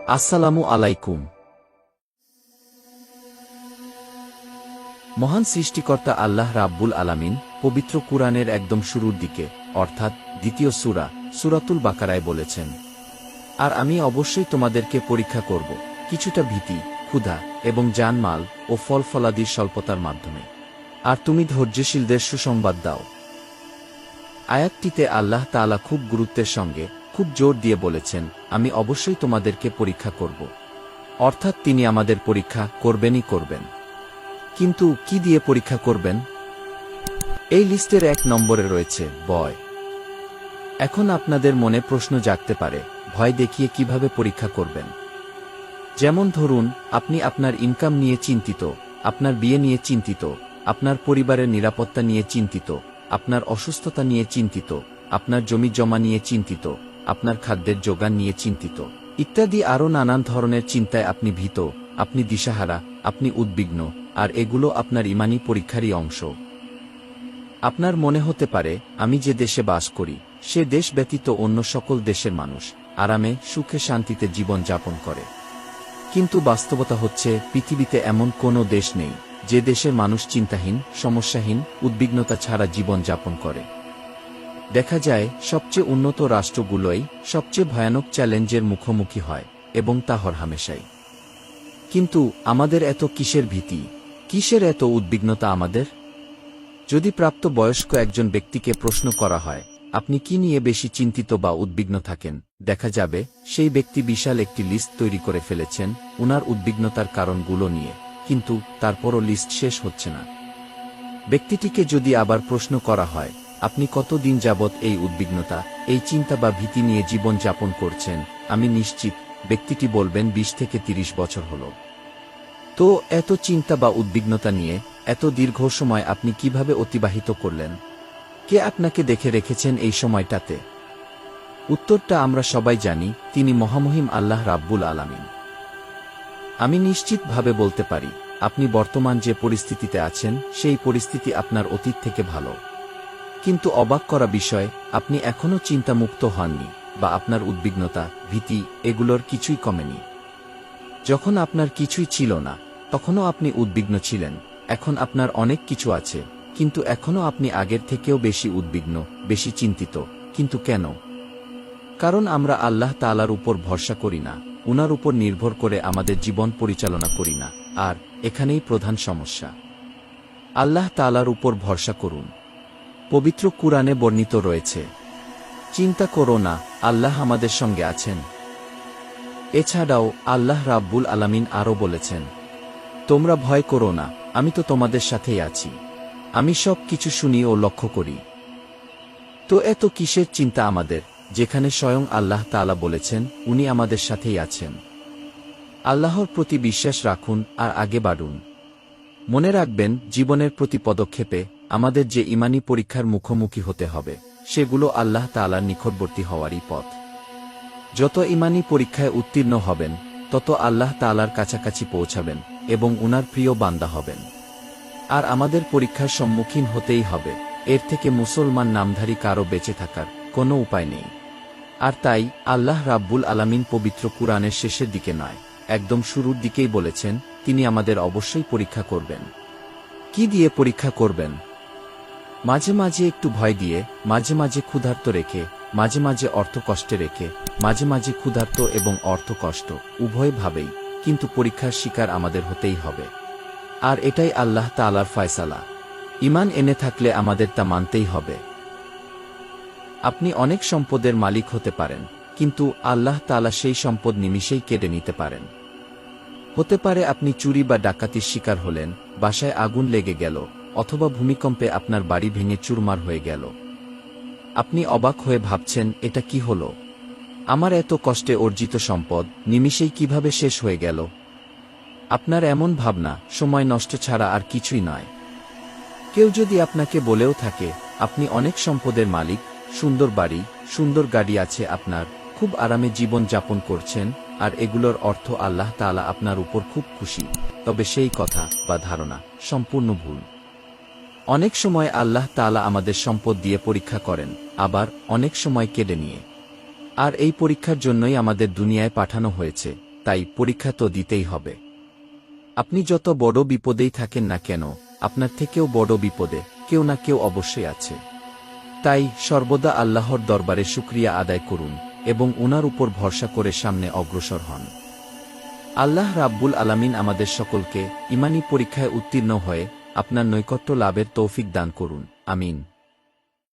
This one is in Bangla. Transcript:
আসসালামু আলাইকুম। মহান সৃষ্টিকর্তা আল্লাহ রাব্বুল আলামিন পবিত্র কুরআনের একদম শুরুর দিকে অর্থাৎ দ্বিতীয় সূরা সূরাতুল বাকারায় বলেছেন, আর আমি অবশ্যই তোমাদেরকে পরীক্ষা করব কিছুটা ভীতি, ক্ষুধা এবং জানমাল ও ফলফলাদির স্বল্পতার মাধ্যমে, আর তুমি ধৈর্যশীলদের সুসংবাদ দাও। আয়াতটিতে আল্লাহ তাআলা খুব গুরুত্বের সঙ্গে খুব জোর দিয়ে বলেছেন, আমি অবশ্যই তোমাদেরকে পরীক্ষা করব। অর্থাৎ তিনি আমাদের পরীক্ষা করবেনই করবেন। কিন্তু কি দিয়ে পরীক্ষা করবেন? এই লিস্টের 1 নম্বরে রয়েছে ভয়। এখন আপনাদের মনে প্রশ্ন জাগতে পারে, ভয় দেখিয়ে কিভাবে পরীক্ষা করবেন? যেমন ধরুন, আপনি আপনার ইনকাম নিয়ে চিন্তিত, আপনার বিয়ে নিয়ে চিন্তিত, আপনার পরিবারের নিরাপত্তা নিয়ে চিন্তিত, আপনার অসুস্থতা নিয়ে চিন্তিত, আপনার জমি জমা নিয়ে চিন্তিত, আপনার খাদ্যের যোগান নিয়ে চিন্তিত, ইত্যাদি আরও নানান ধরনের চিন্তায় আপনি ভীত, আপনি দিশাহারা, আপনি উদ্বিগ্ন, আর এগুলো আপনার ঈমানী পরীক্ষারই অংশ। আপনার মনে হতে পারে, আমি যে দেশে বাস করি সে দেশ ব্যতীত অন্য সকল দেশের মানুষ আরামে সুখে শান্তিতে জীবন যাপন করে। কিন্তু বাস্তবতা হচ্ছে, পৃথিবীতে এমন কোনো দেশ নেই যে দেশের মানুষ চিন্তাহীন, সমস্যাহীন, উদ্বিগ্নতা ছাড়া জীবন যাপন করে। দেখা যায় সবচেয়ে উন্নত রাষ্ট্রগুলোই সবচেয়ে ভয়ানক চ্যালেঞ্জের মুখোমুখি হয়, এবং তা হরহামেশাই। কিন্তু আমাদের এত কিসের ভীতি, কিসের এত উদ্বিগ্নতা আমাদের? যদি প্রাপ্ত বয়স্ক একজন ব্যক্তিকে প্রশ্ন করা হয়, আপনি কি নিয়ে বেশি চিন্তিত বা উদ্বিগ্ন থাকেন, দেখা যাবে সেই ব্যক্তি বিশাল একটি লিস্ট তৈরি করে ফেলেছেন উনার উদ্বিগ্নতার কারণগুলো নিয়ে, কিন্তু তারপরও লিস্ট শেষ হচ্ছে না। ব্যক্তিটিকে যদি আবার প্রশ্ন করা হয়, আপনি কতদিন যাবৎ এই উদ্বিগ্নতা, এই চিন্তা বা ভীতি নিয়ে জীবন যাপন করছেন, আমি নিশ্চিত ব্যক্তিটি বলবেন 20 থেকে 30 বছর হল। তো এত চিন্তা বা উদ্বিগ্নতা নিয়ে এত দীর্ঘ সময় আপনি কিভাবে অতিবাহিত করলেন? কে আপনাকে দেখে রেখেছেন এই সময়টাতে? উত্তরটা আমরা সবাই জানি, তিনি মহামহিম আল্লাহ রাব্বুল আলামিন। আমি নিশ্চিতভাবে বলতে পারি, আপনি বর্তমান যে পরিস্থিতিতে আছেন সেই পরিস্থিতি আপনার অতীত থেকে ভালো। কিন্তু অবাক করা বিষয়, আপনি এখনও চিন্তামুক্ত হননি, বা আপনার উদ্বিগ্নতা, ভীতি এগুলোর কিছুই কমেনি। যখন আপনার কিছুই ছিল না তখনও আপনি উদ্বিগ্ন ছিলেন, এখন আপনার অনেক কিছু আছে, কিন্তু এখনও আপনি আগের থেকেও বেশি উদ্বিগ্ন, বেশি চিন্তিত। কিন্তু কেন? কারণ আমরা আল্লাহ তাআলার উপর ভরসা করি না, উনার উপর নির্ভর করে আমাদের জীবন পরিচালনা করি না। আর এখানেই প্রধান সমস্যা। আল্লাহ তাআলার উপর ভরসা করুন। পবিত্র কুরআনে বর্ণিত রয়েছে, চিন্তা করো না, আল্লাহ আমাদের সঙ্গে আছেন। এছাড়াও আল্লাহ রাব্বুল আলামিন আরও বলেছেন, তোমরা ভয় করো না, আমি তো তোমাদের সাথেই আছি, আমি সব কিছু শুনি ও লক্ষ্য করি। তো এত কিসের চিন্তা আমাদের, যেখানে স্বয়ং আল্লাহ তাআলা বলেছেন উনি আমাদের সাথেই আছেন? আল্লাহর প্রতি বিশ্বাস রাখুন আর আগে বাড়ুন। মনে রাখবেন, জীবনের প্রতি পদক্ষেপে আমাদের যে ঈমানী পরীক্ষার মুখোমুখি হতে হবে, সেগুলো আল্লাহ তাআলার নিকটবর্তী হওয়ারই পথ। যত ঈমানী পরীক্ষায় উত্তীর্ণ হবেন, তত আল্লাহ তাআলার কাছাকাছি পৌঁছাবেন এবং উনার প্রিয় বান্দা হবেন। আর আমাদের পরীক্ষার সম্মুখীন হতেই হবে, এর থেকে মুসলমান নামধারী কারো বেঁচে থাকার কোনো উপায় নেই। আর তাই আল্লাহ রাব্বুল আলামিন পবিত্র কুরআনের শেষের দিকে নয়, একদম শুরুর দিকেই বলেছেন, তিনি আমাদের অবশ্যই পরীক্ষা করবেন। কি দিয়ে পরীক্ষা করবেন? মাঝে মাঝে একটু ভয় দিয়ে, মাঝে মাঝে ক্ষুধার্ত রেখে, মাঝে মাঝে অর্থ কষ্টে রেখে, মাঝে মাঝে ক্ষুধার্ত এবং অর্থ কষ্ট উভয় ভাবেই, কিন্তু পরীক্ষার শিকার আমাদের হতেই হবে। আর এটাই আল্লাহ তাআলার ফয়সালা। ঈমান এনে থাকলে আমাদের তা মানতেই হবে। আপনি অনেক সম্পদের মালিক হতে পারেন, কিন্তু আল্লাহ তাআলা সেই সম্পদ নিমিষেই কেড়ে নিতে পারেন। হতে পারে আপনি চুরি বা ডাকাতির শিকার হলেন, বাসায় আগুন লেগে গেল, অথবা ভূমিকম্পে আপনার বাড়ি ভেঙে চুরমার হয়ে গেল। আপনি অবাক হয়ে ভাবছেন, এটা কি হলো? আমার এত কষ্টে অর্জিত সম্পদ নিমিষেই কিভাবে শেষ হয়ে গেল? আপনার এমন ভাবনা সময় নষ্ট ছাড়া আর কিছুই নয়। কেউ যদি আপনাকে বলেও থাকে, আপনি অনেক সম্পদের মালিক, সুন্দর বাড়ি, সুন্দর গাড়ি আছে আপনার, খুব আরামে জীবন যাপন করছেন, আর এগুলোর অর্থ আল্লাহ তাআলা আপনার উপর খুব খুশি, তবে সেই কথা বা ধারণা সম্পূর্ণ ভুল। অনেক সময় আল্লাহ তাআলা আমাদের সম্পদ দিয়ে পরীক্ষা করেন, আবার অনেক সময় কেড়ে নিয়ে। আর এই পরীক্ষার জন্যই আমাদের দুনিয়ায় পাঠানো হয়েছে, তাই পরীক্ষা তো দিতেই হবে। আপনি যত বড় বিপদেই থাকেন না কেন, আপনার থেকেও বড় বিপদে কেউ না কেউ অবশ্যই আছে। তাই সর্বদা আল্লাহর দরবারে শুকরিয়া আদায় করুন এবং উনার উপর ভরসা করে সামনে অগ্রসর হন। আল্লাহ রাব্বুল আলামিন আমাদের সকলকে ঈমানী পরীক্ষায় উত্তীর্ণ হয়ে আপনার নৈকট্য লাভের তৌফিক দান করুন। আমিন।